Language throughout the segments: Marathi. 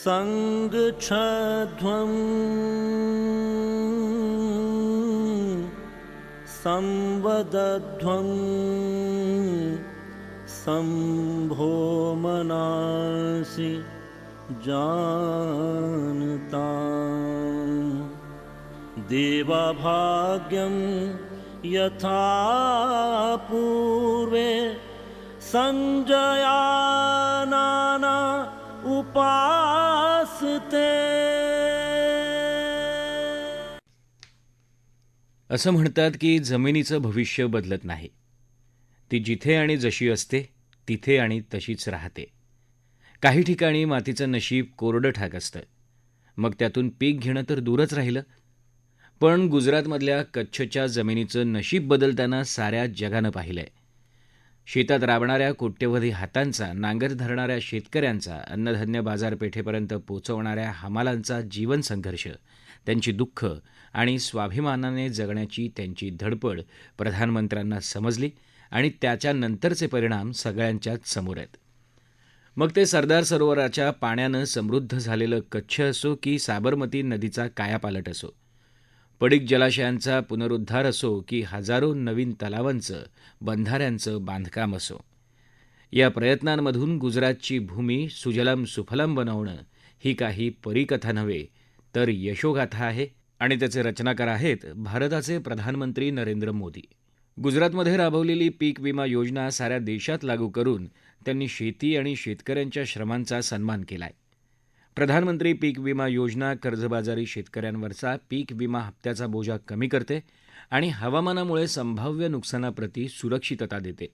सङ्गच्छध्वं संवदध्वं संभो मनासि जानताम् देवभाग्यं यथा पूर्वे संजयानाना उपासते। असं म्हणतात की जमिनीचं भविष्य बदलत नाही, ती जिथे आणि जशी असते तिथे आणि तशीच राहते. काही ठिकाणी मातीचं नशीब कोरडं ठाक असतं, मग त्यातून पीक घेणं तर दूरच राहिलं. पण गुजरातमधल्या कच्छच्या जमिनीचं नशीब बदलताना साऱ्या जगानं पाहिलंय. शेतात राबणाऱ्या कोट्यवधी हातांचा, नांगर धरणाऱ्या शेतकऱ्यांचा, अन्नधान्य बाजारपेठेपर्यंत पोचवणाऱ्या हमालांचा जीवन संघर्ष, त्यांची दुःख आणि स्वाभिमानाने जगण्याची त्यांची धडपड प्रधानमंत्र्यांना समजली आणि त्याच्यानंतरचे परिणाम सगळ्यांच्याच समोर आहेत. मग ते सरदार सरोवराच्या पाण्यानं समृद्ध झालेलं कच्छ असो की साबरमती नदीचा कायापालट असो, पडीक जलाशयांचा पुनरुद्धार असो की हजारो नवीन तलावांचं, बंधाऱ्यांचं बांधकाम असो, या प्रयत्नांमधून गुजरातची भूमी सुजलाम सुफलाम बनवणं ही काही परीकथा नव्हे तर यशोगाथा आहे. आणि त्याचे रचनाकार आहेत भारताचे प्रधानमंत्री नरेंद्र मोदी. गुजरातमध्ये राबवलेली पीक विमा योजना साऱ्या देशात लागू करून त्यांनी शेती आणि शेतकऱ्यांच्या श्रमांचा सन्मान केलाय. प्रधानमंत्री पीक विमा योजना कर्जबाजारी शेतकऱ्यांवरचा पीक विमा हप्त्याचा बोजा कमी करते आणि हवामानामुळे संभाव्य नुकसानाप्रती सुरक्षितता देते.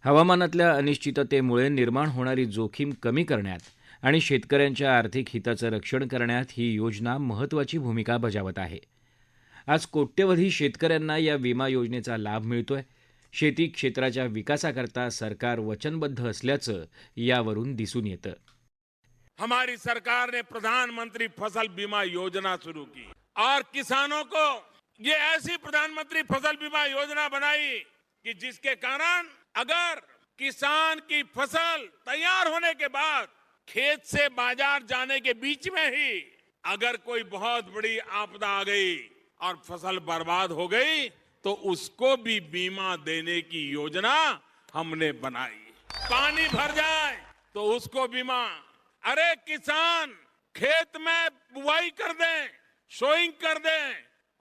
हवामानातल्या अनिश्चिततेमुळे निर्माण होणारी जोखीम कमी करण्यात आणि शेतकऱ्यांच्या आर्थिक हिताचं रक्षण करण्यात ही योजना महत्त्वाची भूमिका बजावत आहे. आज कोट्यवधी शेतकऱ्यांना या विमा योजनेचा लाभ मिळतोय. शेती क्षेत्राच्या विकासाकरता सरकार वचनबद्ध असल्याचं यावरून दिसून येतं. हमारी सरकार ने प्रधानमंत्री फसल बीमा योजना शुरू की और किसानों को ये ऐसी प्रधानमंत्री फसल बीमा योजना बनाई कि जिसके कारण अगर किसान की फसल तैयार होने के बाद खेत से बाजार जाने के बीच में ही अगर कोई बहुत बड़ी आपदा आ गई और फसल बर्बाद हो गई तो उसको भी बीमा देने की योजना हमने बनाई. पानी भर जाए तो उसको बीमा. अरे किसान खेत में बुआई कर दें, सोइंग कर दें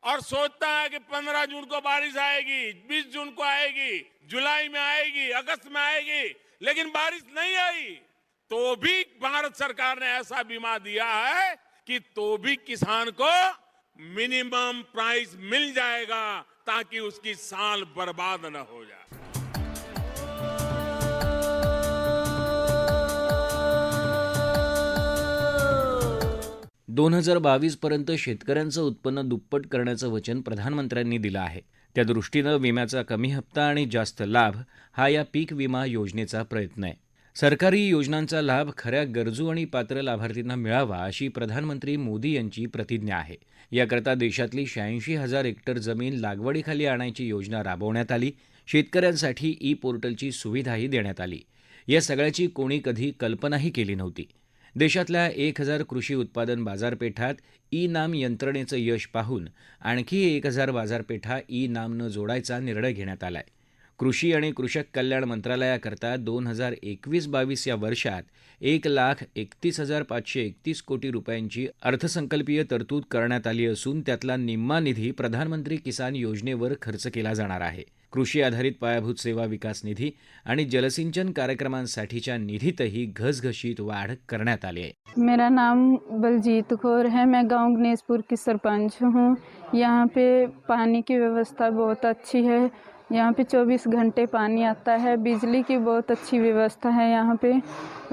और सोचता है कि 15 जून को बारिश आएगी, 20 जून को आएगी, जुलाई में आएगी, अगस्त में आएगी, लेकिन बारिश नहीं आई तो भी भारत सरकार ने ऐसा बीमा दिया है कि तो भी किसान को मिनिमम प्राइस मिल जाएगा ताकि उसकी साल बर्बाद न हो जाए. 2022 पर्यंत शेतकऱ्यांचं उत्पन्न दुप्पट करण्याचं वचन प्रधानमंत्र्यांनी दिलं आहे. त्या दृष्टीनं विम्याचा कमी हप्ता आणि जास्त लाभ हा या पीक विमा योजनेचा प्रयत्न आहे. सरकारी योजनांचा लाभ खऱ्या गरजू आणि पात्र लाभार्थींना मिळावा अशी प्रधानमंत्री मोदी यांची प्रतिज्ञा आहे. याकरता देशातली 86,000 हेक्टर जमीन लागवडीखाली आणायची योजना राबवण्यात आली. शेतकऱ्यांसाठी ई पोर्टलची सुविधाही देण्यात आली. या सगळ्याची कोणी कधी कल्पनाही केली नव्हती. देशातल्या 1,000 कृषी उत्पादन बाजारपेठात ई नाम यंत्रणेचं यश पाहून आणखी 1,000 बाजारपेठा ई नामनं जोडायचा निर्णय घेण्यात आलाय. कृषी आणि कृषक कल्याण मंत्रालयाकरता 2021-22 या वर्षात 1,31,531 कोटी रुपयांची अर्थसंकल्पीय तरतूद करण्यात आली असून त्यातला निम्मा निधी प्रधानमंत्री किसान योजनेवर खर्च केला जाणार आहे. कृषी आधारित पायाभूत सेवा विकास निधी आणि जलसिंचन कार्यक्रमांसाठीच्या निधीतही घसघशीत वाढ करण्यात आली आहे. मेरा नाम बलजीत कौर है. मैं गांव गणेशपुर की सरपंच हूँ. यहाँ पे पानी की व्यवस्था बहुत अच्छी है. यहाँ पे 24 घंटे पानी आता है. बिजली की बहुत अच्छी व्यवस्था है. यहाँ पे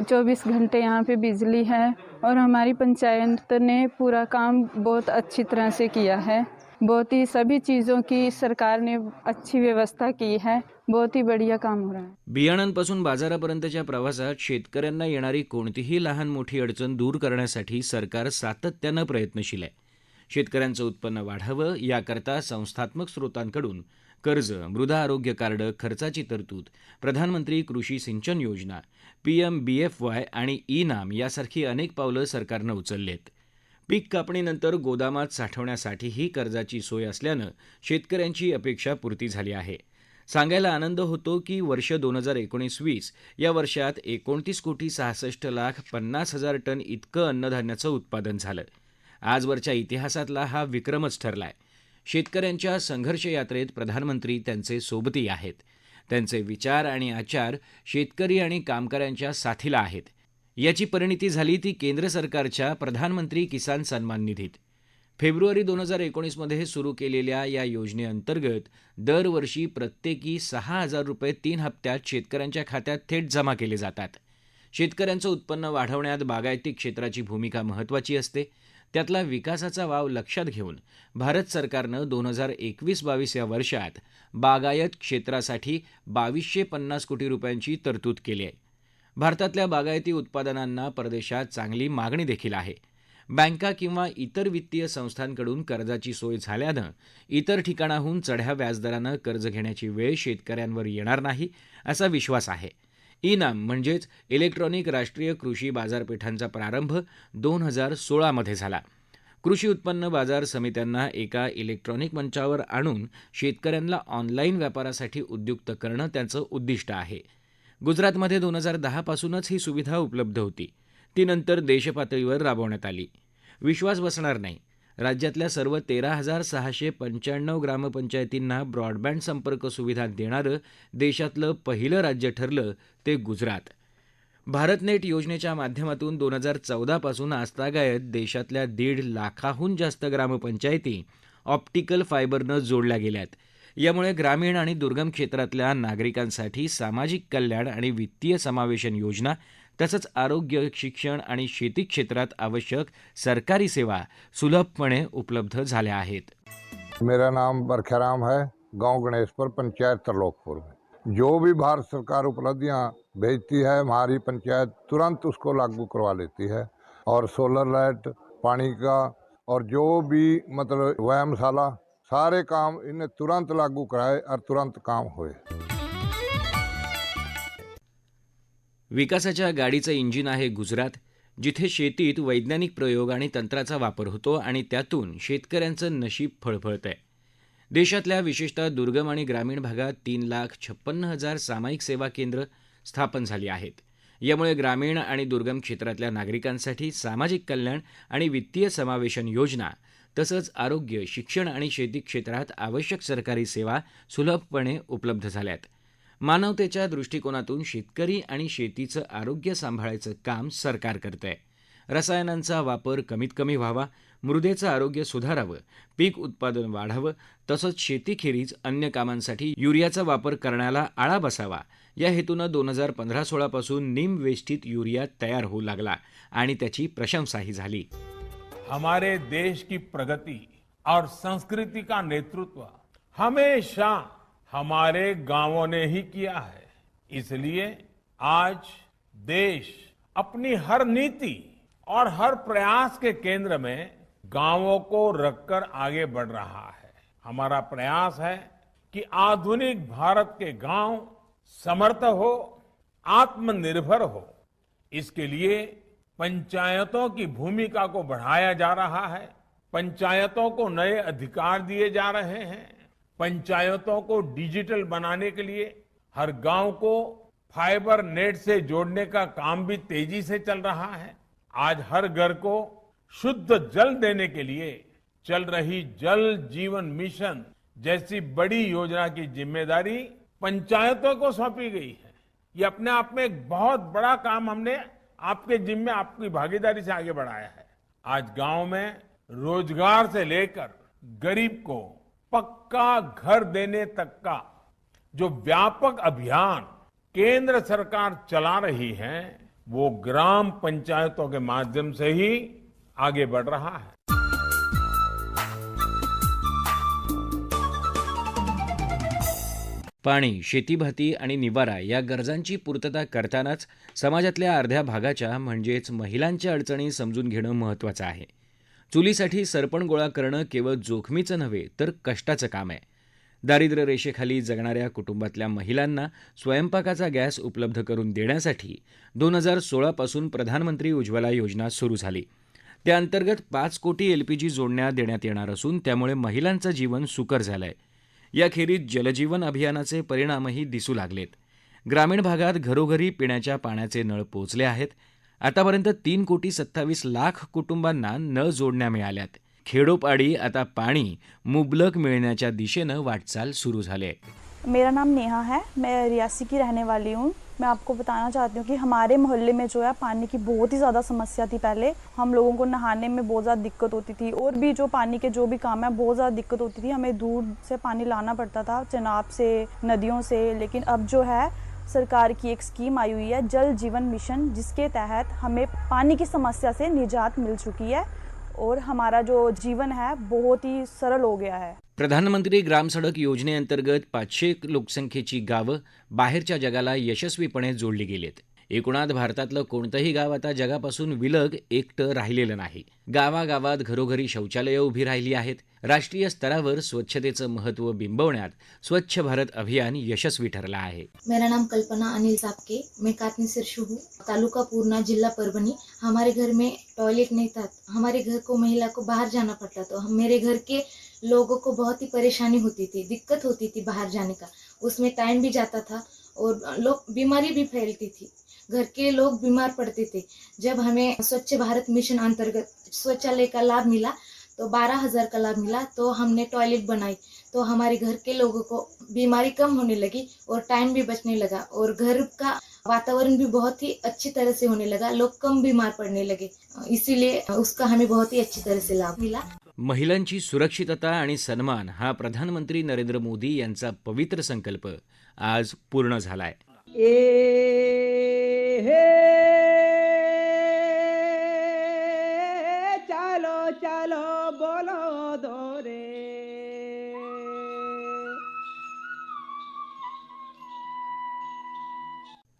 24 घंटे यहाँ पे बिजली है और हमारी पंचायत ने पूरा काम बहुत अच्छी तरह से किया है. बहुत ही सभी चीज़ों की सरकार ने अच्छी व्यवस्था की है. बहुत ही बढ़िया काम हो रहा है. बियाणांपासून बाजारापर्यंतच्या प्रवासात शेतकऱ्यांना येणारी कोणतीही लहान मोठी अडचण दूर करण्यासाठी सरकार सातत्यानं प्रयत्नशील आहे. शेतकऱ्यांचं उत्पन्न वाढावं याकरता संस्थात्मक स्रोतांकडून कर्ज, मृदा आरोग्य कार्ड, खर्चाची तरतूद, प्रधानमंत्री कृषी सिंचन योजना, PMBFY आणि ई-नाम यासारखी अनेक पावलं सरकारनं उचललीत. पीक कापणीनंतर गोदामात साठवण्यासाठीही कर्जाची सोय असल्यानं शेतकऱ्यांची अपेक्षा पूर्ती झाली आहे. सांगायला आनंद होतो की वर्ष 2019-20 या वर्षात 29,66,50,000 टन इतकं अन्नधान्याचं उत्पादन झालं. आजवरच्या इतिहासातला हा विक्रमच ठरलाय. शेतकऱ्यांच्या संघर्ष यात्रेत प्रधानमंत्री त्यांचे सोबती आहेत. त्यांचे विचार आणि आचार शेतकरी आणि कामगारांच्या साथीला आहेत. याची परिणिती झाली ती केंद्र सरकारच्या प्रधानमंत्री किसान सन्मान निधीत. फेब्रुवारी 2019 सुरू केलेल्या या योजनेअंतर्गत दरवर्षी प्रत्येकी 6,000 रुपये 3 हप्त्यात शेतकऱ्यांच्या खात्यात थेट जमा केले जातात. शेतकऱ्यांचं उत्पन्न वाढवण्यात बागायती क्षेत्राची भूमिका महत्त्वाची असते. त्यातला विकासाचा वाव लक्षात घेऊन भारत सरकारनं 2021-22 या वर्षात बागायत क्षेत्रासाठी 2,250 कोटी रुपयांची तरतूद केली आहे. भारतातल्या बागायती उत्पादनांना परदेशात चांगली मागणी देखील आहे. बँका किंवा इतर वित्तीय संस्थांकडून कर्जाची सोय झाल्यानं इतर ठिकाणाहून चढ्या व्याजदरानं कर्ज घेण्याची वेळ शेतकऱ्यांवर येणार नाही असा विश्वास आहे. ई-नाम म्हणजेच इलेक्ट्रॉनिक राष्ट्रीय कृषी बाजारपेठांचा प्रारंभ 2016 मध्ये झाला. कृषी उत्पन्न बाजार समित्यांना एका इलेक्ट्रॉनिक मंचावर आणून शेतकऱ्यांना ऑनलाईन व्यापारासाठी उद्युक्त करणं त्याचं उद्दिष्ट आहे. गुजरातमध्ये 2010 पासूनच ही सुविधा उपलब्ध होती. ती नंतर देशपातळीवर राबवण्यात आली. विश्वास बसणार नाही, राज्यातल्या सर्व 13,695 ग्रामपंचायतींना ब्रॉडबँड संपर्क सुविधा देणारं देशातलं पहिलं राज्य ठरलं ते गुजरात. भारतनेट योजनेच्या माध्यमातून 2014 पासून आजतागायत देशातल्या 1.5 लाखाहून जास्त ग्रामपंचायती ऑप्टिकल फायबरनं जोडल्या गेल्यात. यामुळे ग्रामीण आणि दुर्गम क्षेत्रातल्या नागरिकांसाठी सामाजिक कल्याण आणि वित्तीय समावेशन योजना तसंच आरोग्य, शिक्षण आणि शेती क्षेत्रात आवश्यक सरकारी सेवा सुलभपणे उपलब्ध झाल्या आहेत. मेरा नाम बरखराम है, गांव गणेशपुर, पंचायत त्रिलोकपुर में। जो भी भारत सरकार उपलब्धियां भेजती है हमारी पंचायत तुरंत उसको लागू करवा लेती है। और सोलर लाइट, पानी का और जो भी मतलब व्यायामशाला, सारे काम इन्हें तुरंत लागू कराए और तुरंत काम होए। विकासाच्या गाडीचं इंजिन आहे गुजरात, जिथे शेतीत वैज्ञानिक प्रयोग आणि तंत्राचा वापर होतो आणि त्यातून शेतकऱ्यांचं नशीब फळफळतंय. देशातल्या विशेषतः दुर्गम आणि ग्रामीण भागात 3,56,000 सामायिक सेवा केंद्र स्थापन झाली आहेत. यामुळे ग्रामीण आणि दुर्गम क्षेत्रातल्या नागरिकांसाठी सामाजिक कल्याण आणि वित्तीय समावेशन योजना तसंच आरोग्य, शिक्षण आणि शेती क्षेत्रात आवश्यक सरकारी सेवा सुलभपणे उपलब्ध झाल्यात. मानवतेच्या दृष्टिकोनातून शेतकरी आणि शेतीचं आरोग्य सांभाळायचं काम सरकार करतंय. रसायनांचा वापर कमीत कमी व्हावा, मृदेचं आरोग्य सुधारावं, पीक उत्पादन वाढावं तसंच शेतीखेरीज अन्य कामांसाठी युरियाचा वापर करण्याला आळा बसावा या हेतूनं 2015-16 पासून निम वेष्टित युरिया तयार होऊ लागला आणि त्याची प्रशंसाही झाली. हमारे देश की प्रगति और संस्कृति का नेतृत्व हमेशा हमारे गांवों ने ही किया है। इसलिए आज देश अपनी हर नीति और हर प्रयास के केंद्र में गांवों को रखकर आगे बढ़ रहा है। हमारा प्रयास है कि आधुनिक भारत के गांव समर्थ हो, आत्मनिर्भर हो। इसके लिए पंचायतों की भूमिका को बढ़ाया जा रहा है। पंचायतों को नए अधिकार दिए जा रहे हैं। पंचायतों को डिजिटल बनाने के लिए हर गांव को फाइबर नेट से जोड़ने का काम भी तेजी से चल रहा है। आज हर घर को शुद्ध जल देने के लिए चल रही जल जीवन मिशन जैसी बड़ी योजना की जिम्मेदारी पंचायतों को सौंपी गई है। ये अपने आप में एक बहुत बड़ा काम हमने आपके जिम्मे, आपकी भागीदारी से आगे बढ़ाया है। आज गांव में रोजगार से लेकर गरीब को पक्का घर देने तक का जो व्यापक अभियान केंद्र सरकार चला रही है वो ग्राम पंचायतों के माध्यम से ही आगे बढ़ रहा है। पाणी, शेतीभाती आणि निवारा या गरजांची पूर्तता करतानाच समाजातल्या अर्ध्या भागाच्या म्हणजेच महिलांच्या अडचणी समजून घेणं महत्त्वाचं आहे. चुलीसाठी सरपण गोळा करणं केवळ जोखमीचं नव्हे तर कष्टाचं काम आहे. दारिद्र्य रेषेखाली जगणाऱ्या कुटुंबातल्या महिलांना स्वयंपाकाचा गॅस उपलब्ध करून देण्यासाठी 2016 पासून प्रधानमंत्री उज्ज्वला योजना सुरू झाली. त्याअंतर्गत 5 कोटी LPG जोडण्या देण्यात येणार असून त्यामुळे महिलांचं जीवन सुकर झालंय. याखेरीज जलजीवन अभियानाचे परिणामही दिसू लागलेत. ग्रामीण भागात घरोघरी पिण्याच्या पाण्याचे नळ पोचले आहेत. आतापर्यंत 3,27,00,000 कुटुंबांना नळ जोडण्या मिळाल्यात. खेडोपाडी आता पाणी मुबलक मिळण्याच्या दिशेनं वाटचाल सुरू झाली आहे. मेरा नाम नेहा है, मैं रियासी की रहने वाली हूँ. मैं आपको बताना चाहती हूँ कि हमारे मोहल्ले में जो है पानी की बहुत ही ज़्यादा समस्या थी. पहले हम लोगों को नहाने में बहुत ज़्यादा दिक्कत होती थी और भी जो पानी के जो भी काम है बहुत ज़्यादा दिक्कत होती थी. हमें दूर से पानी लाना पड़ता था, चिनाब से, नदियों से. लेकिन अब जो है सरकार की एक स्कीम आई हुई है, जल जीवन मिशन, जिसके तहत हमें पानी की समस्या से निजात मिल चुकी है और हमारा जो जीवन है बहुत ही सरल हो गया है. प्रधानमंत्री ग्राम सडक योजनेअंतर्गत 500 लोकसंख्येची गावं बाहेरच्या जगाला यशस्वीपणे जोडली गेलीत. एकूणात भारतातलं कोणतंही गाव आता जगापासून विलग एकटं राहिलेलं नाही. गावागावात घरोघरी शौचालयं उभी राहिली आहेत. राष्ट्रीय स्तरावर स्वच्छतेचं महत्त्व बिंबवण्यात स्वच्छ भारत अभियान यशस्वी ठरलं आहे. मेरा नाम कल्पना अनिल सापके, मैं कातनी सिरशु हूँ, तालुका पूर्णा, जिला परभनी. हमारे घर में टॉयलेट नहीं था. हमारे घर को महिला को बाहर जाना पड़ता, तो मेरे घर के लोगों को बहुत ही परेशानी होती थी, दिक्कत होती थी बाहर जाने का. उसमें टाइम भी जाता था और लोग बीमारी भी फैलती थी. घर के लोग बीमार पड़ते थे. जब हमें स्वच्छ भारत मिशन अंतर्गत शौचालय का लाभ मिला तो 12,000 का लाभ मिला, तो हमने टॉयलेट बनाई, तो हमारे घर के लोगों को बीमारी कम होने लगी और टाइम भी बचने लगा और घर का वातावरण भी बहुत ही अच्छी तरह से होने लगा. लोग कम बीमार पड़ने लगे, इसीलिए उसका हमें बहुत ही अच्छी तरह से लाभ मिला. महिलांची सुरक्षितता आणि सन्मान हा प्रधानमंत्री नरेंद्र मोदी यांचा पवित्र संकल्प आज पूर्ण झालाय. चालो चालो बोलो दोरे.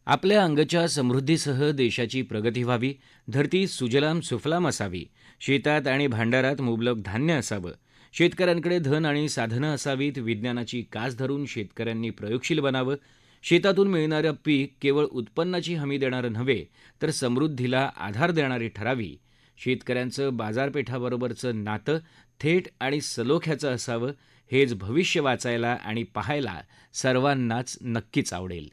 आपल्या अंगच्या समृद्धीसह देशाची प्रगती व्हावी, धरती सुजलाम सुफलाम असावी, शेतात आणि भांडारात मुबलक धान्य असावं, शेतकऱ्यांकडे धन आणि साधनं असावीत, विज्ञानाची कास धरून शेतकऱ्यांनी प्रयोगशील बनावं, शेतातून मिळणारं पीक केवळ उत्पन्नाची हमी देणारं नव्हे तर समृद्धीला आधार देणारी ठरावी, शेतकऱ्यांचं बाजारपेठाबरोबरचं नातं थेट आणि सलोख्याचं असावं, हेच भविष्य वाचायला आणि पाहायला सर्वांनाच नक्कीच आवडेल.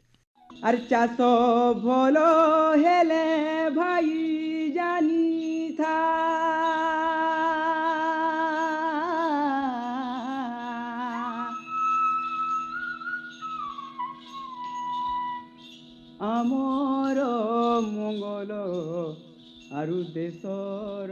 अरे चासो बोलो हेले भाई जानी था. আমর মঙ্গল আরু দেশর